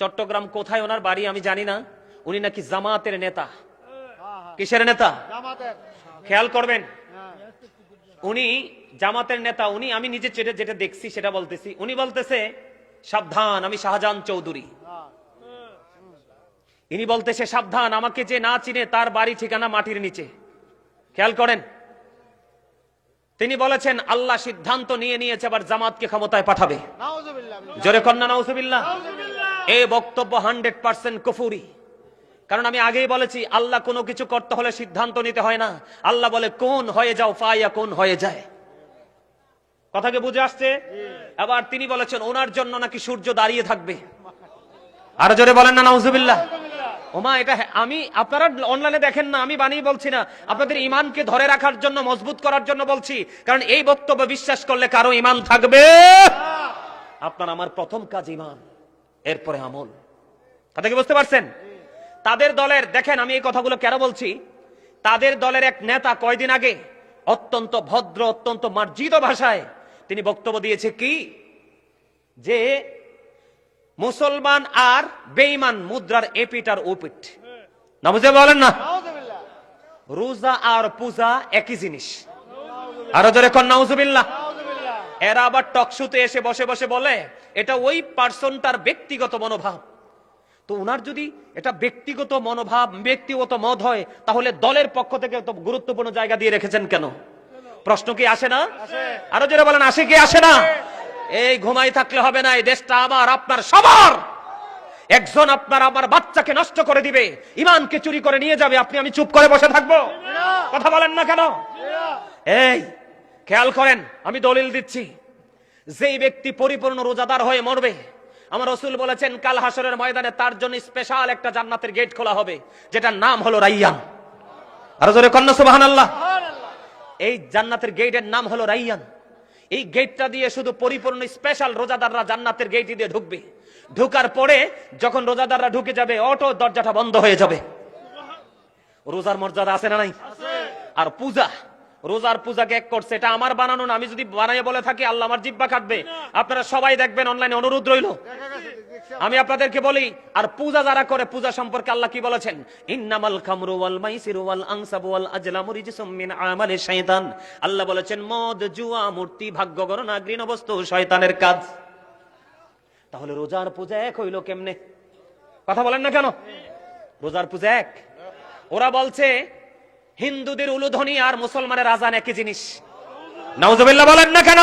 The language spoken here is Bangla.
চট্টগ্রাম কোথায় ওনার বাড়ি আমি জানি না, উনি নাকি জামাতের নেতা। কিসের নেতা? খেয়াল করবেন, উনি জামাতের নেতা। উনি, আমি নিজে যেটা দেখছি সেটা বলতেছি, উনি বলতেছে সাবধান আমি শাহজাহান চৌধুরী। ইনি বলতেছে সাবধান আমাকে যে না চিনে তার বাড়ি ঠিকানা মাটির নিচে। খেয়াল করেন, তিনি বলেছেন আল্লাহ সিদ্ধান্ত নিয়েছে আবার জামাতকে ক্ষমতায় পাঠাবে। জোরে কন্যা নাউজুবিল্লাহ। এই বক্তব্য 100% কুফরি। কারণ আমি আগেই বলেছি আল্লাহ কোনো কিছু করতে হলে সিদ্ধান্ত নিতে হয় না, আল্লাহ বলে কোন হয়ে যাও, ফায়াকুন হয়ে যায়। কথা কি বুঝে আসছে? আবার তিনি বলেছেন ওনার জন্য নাকি সূর্য দাঁড়িয়ে থাকবে। আরো জোরে বলেন না নাউজুবিল্লাহ। ওমা, এটা আমি, আপনারা অনলাইনে দেখেন না, আমি বানিয়ে বলছি না, আপনাদের ইমানকে ধরে রাখার জন্য, মজবুত করার জন্য বলছি। কারণ এই বক্তব্য বিশ্বাস করলে কারো ইমান থাকবে। আপনার আমার প্রথম কাজ ইমান, এরপরে আমল। কথা কি বুঝতে পারছেন? তাদের দলের, দেখেন আমি এই কথাগুলো কেন বলছি, তাদের দলের এক নেতা কয়দিন আগে অত্যন্ত ভদ্র, অত্যন্ত মার্জিত ভাষায় তিনি বক্তব্য দিয়েছে কি, যে মুসলমান আর বেঈমান মুদ্রার এপিট আর ওপিট। নামুজে বলেন না, রোজা আর পূজা একই জিনিস। আরো জোরে কোন নাউজুবিল্লাহ। এরা আবার টকশোতে এসে বসে বসে বলে এটা ওই পার্সনটার ব্যক্তিগত মনোভাব। তো উনার যদি এটা ব্যক্তিগত মনোভাব, ব্যক্তিগত মত হয়, তাহলে দলের পক্ষ থেকে তো গুরুত্বপূর্ণ জায়গা দিয়ে রেখেছেন কেন? প্রশ্ন কি আসে না? আরো জোরে বলেন, আসে কি আসে না? এই ঘুমাই থাকলে হবে না, এই দেশটা আমার আপনার সবার। একজন আপনার আমার বাচ্চাকে নষ্ট করে দিবে, ইমানকে চুরি করে নিয়ে যাবে, আপনি আমি চুপ করে বসে থাকবো? কথা বলেন না কেন? এই খেয়াল করেন, আমি দলিল দিচ্ছি, যেই ব্যক্তি পরিপূর্ণ রোজাদার হয়ে মরবে, আমার রাসূল বলেছেন কাল হাসরের ময়দানে তার জন্য স্পেশাল একটা জান্নাতের গেট খোলা হবে, যেটার নাম হলো রাইয়ান। আরো জোরে কন্না সুবহানাল্লাহ। এই জান্নাতের গেটের নাম হলো রাইয়ান। এই গেটটা দিয়ে শুধু পরিপূর্ণ স্পেশাল রোজাদাররা জান্নাতের গেট দিয়ে ঢুকবে। ঢোকার পরে যখন রোজাদাররা ঢুকে যাবে, অটো দরজাটা বন্ধ হয়ে যাবে। রোজার মর্যাদা আছে না নাই? আর পূজা, রোজার পূজাকে এক করছে, এটা আমার বানানো না। আমি যদি বানাই বলে থাকি আল্লাহ আমার জিহ্বা কাটবে। আপনারা সবাই দেখবেন, অনলাইনে অনুরোধ রইল, আমি আপনাদেরকে বলি। আর পূজা যারা করে, পূজা সম্পর্কে আল্লাহ কি বলেছেন? ইন্নামাল খামরু ওয়াল মাইসিরু ওয়াল আনসাবু ওয়াল আজলামু রিজসুম মিন আমালিশ শাইতান। আল্লাহ বলেছেন মদ, জুয়া, মূর্তি, ভাগ্য গণনা, ঘৃণ বস্তু শয়তানের কাজ। তাহলে রোজার পূজা এক হইল কেমনে? কথা বলেন না কেন? রোজার পূজা এক। ওরা বলছে হিন্দুদের উলুধ্বনি আর মুসলমানের আজান একই জিনিস। নাউজুবিল্লাহ বলেন না কেন?